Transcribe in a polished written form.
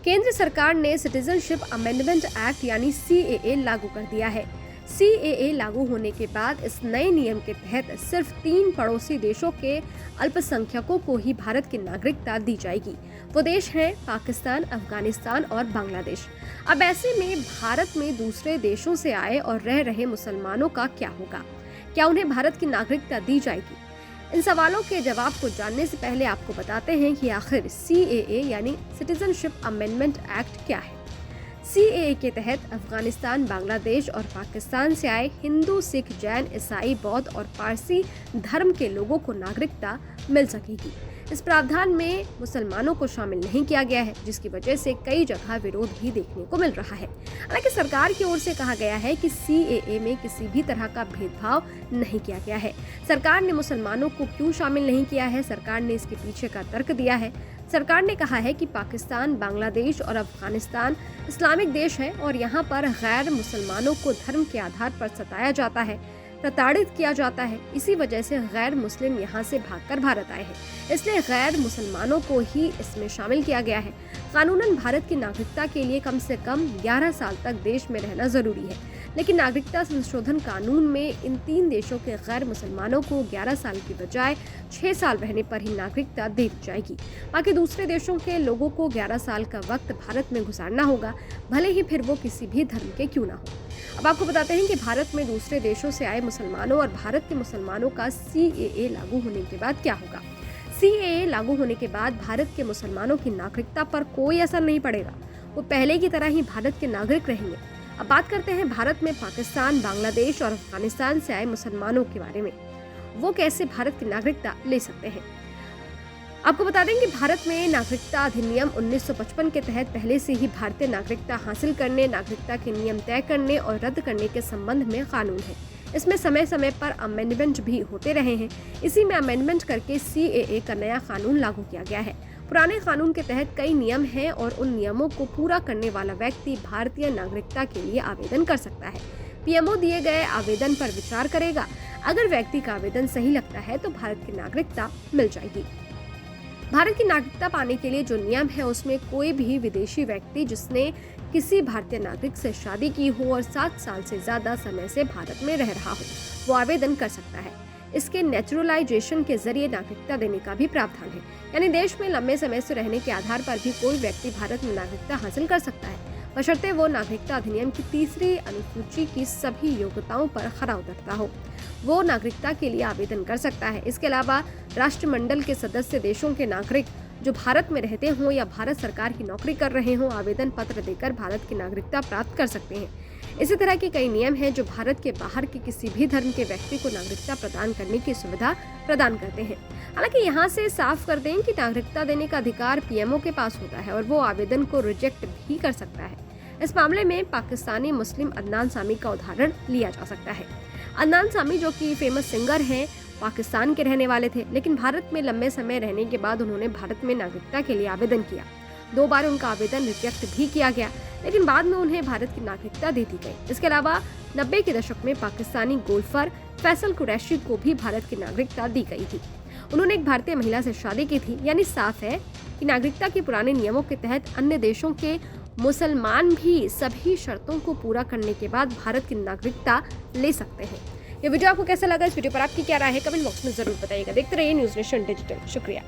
केंद्र सरकार ने सिटीजनशिप अमेंडमेंट एक्ट यानी CAA लागू कर दिया है। CAA लागू होने के बाद इस नए नियम के तहत सिर्फ 3 पड़ोसी देशों के अल्पसंख्यकों को ही भारत की नागरिकता दी जाएगी। वो देश हैं पाकिस्तान, अफगानिस्तान और बांग्लादेश। अब ऐसे में भारत में दूसरे देशों से आए और रह रहे मुसलमानों का क्या होगा? क्या उन्हें भारत की नागरिकता दी जाएगी? इन सवालों के जवाब को जानने से पहले आपको बताते हैं कि आखिर CAA यानी सिटीजनशिप अमेंडमेंट एक्ट क्या है। CAA के तहत अफगानिस्तान, बांग्लादेश और पाकिस्तान से आए हिंदू, सिख, जैन, ईसाई, बौद्ध और पारसी धर्म के लोगों को नागरिकता मिल सकेगी। इस प्रावधान में मुसलमानों को शामिल नहीं किया गया है, जिसकी वजह से कई जगह विरोध भी देखने को मिल रहा है। हालांकि सरकार की ओर से कहा गया है कि CAA में किसी भी तरह का भेदभाव नहीं किया गया है। सरकार ने मुसलमानों को क्यों शामिल नहीं किया है, सरकार ने इसके पीछे का तर्क दिया है। सरकार ने कहा है कि पाकिस्तान, बांग्लादेश और अफगानिस्तान इस्लामिक देश है और यहाँ पर गैर मुसलमानों को धर्म के आधार पर सताया जाता है, प्रताड़ित किया जाता है। इसी वजह से गैर मुस्लिम यहाँ से भागकर भारत आए हैं, इसलिए गैर मुसलमानों को ही इसमें शामिल किया गया है। कानूनन भारत की नागरिकता के लिए कम से कम 11 साल तक देश में रहना जरूरी है, लेकिन नागरिकता संशोधन कानून में इन 3 देशों के गैर मुसलमानों को 11 साल की बजाय 6 साल रहने पर ही नागरिकता दे दी जाएगी। बाकी दूसरे देशों के लोगों को 11 साल का वक्त भारत में गुजारना होगा, भले ही फिर वो किसी भी धर्म के क्यों ना हो। अब आपको बताते हैं कि भारत में दूसरे देशों से आए मुसलमानों और भारत के मुसलमानों का CAA लागू होने के बाद क्या होगा। CAA लागू होने के बाद भारत के मुसलमानों की नागरिकता पर कोई असर नहीं पड़ेगा, वो पहले की तरह ही भारत के नागरिक रहेंगे। अब बात करते हैं भारत में पाकिस्तान, बांग्लादेश और अफगानिस्तान से आए मुसलमानों के बारे में। वो कैसे भारत की नागरिकता ले सकते हैं? आपको बता दें कि भारत में नागरिकता अधिनियम 1955 के तहत पहले से ही भारतीय नागरिकता हासिल करने, नागरिकता के नियम तय करने और रद्द करने के संबंध में कानून है। इसमें समय समय पर अमेंडमेंट भी होते रहे हैं। इसी में अमेंडमेंट करके CAA का नया कानून लागू किया गया है। पुराने कानून के तहत कई नियम हैं और उन नियमों को पूरा करने वाला व्यक्ति भारतीय नागरिकता के लिए आवेदन कर सकता है। PMO दिए गए आवेदन पर विचार करेगा। अगर व्यक्ति का आवेदन सही लगता है तो भारत की नागरिकता मिल जाएगी। भारत की नागरिकता पाने के लिए जो नियम है उसमें कोई भी विदेशी व्यक्ति जिसने किसी भारतीय नागरिक से शादी की हो और 7 साल से ज्यादा समय से भारत में रह रहा हो, वो आवेदन कर सकता है। इसके नेचुरलाइजेशन के जरिए नागरिकता देने का भी प्रावधान है, यानी देश में लंबे समय से रहने के आधार पर भी कोई व्यक्ति भारत में नागरिकता हासिल कर सकता है, बशर्ते वो नागरिकता अधिनियम की 3री अनुसूची की सभी योग्यताओं पर खरा उतरता हो। वो नागरिकता के लिए आवेदन कर सकता है। इसके अलावा राष्ट्रमंडल के सदस्य देशों के नागरिक जो भारत में रहते हों या भारत सरकार की नौकरी कर रहे हों, आवेदन पत्र देकर भारत की नागरिकता प्राप्त कर सकते हैं। इसी तरह के कई नियम हैं जो भारत के बाहर के किसी भी धर्म के व्यक्ति को नागरिकता प्रदान करने की सुविधा प्रदान करते हैं। हालांकि यहाँ से साफ कर दें कि नागरिकता देने का अधिकार PMO के पास होता है और वो आवेदन को रिजेक्ट भी कर सकता है। इस मामले में पाकिस्तानी मुस्लिम अदनान सामी का उदाहरण लिया जा सकता है। अदनान सामी जो कि फेमस सिंगर हैं, पाकिस्तान के रहने वाले थे, लेकिन भारत में लंबे समय रहने के बाद उन्होंने भारत में नागरिकता के लिए आवेदन किया। 2 बार उनका आवेदन रिजेक्ट भी किया गया, लेकिन बाद में उन्हें भारत की नागरिकता दे दी गई। इसके अलावा 90 के दशक में पाकिस्तानी गोल्फर फैसल कुरैशी को भी भारत की नागरिकता दी गई थी। उन्होंने एक भारतीय महिला से शादी की थी, यानी साफ है कि नागरिकता के पुराने नियमों के तहत अन्य देशों के मुसलमान भी सभी शर्तों को पूरा करने के बाद भारत की नागरिकता ले सकते हैं। ये वीडियो आपको कैसा लगा? इस वीडियो पर आपकी क्या राय है? कमेंट बॉक्स में जरूर बताइएगा। देखते रहिए न्यूज़ नेशन डिजिटल। शुक्रिया।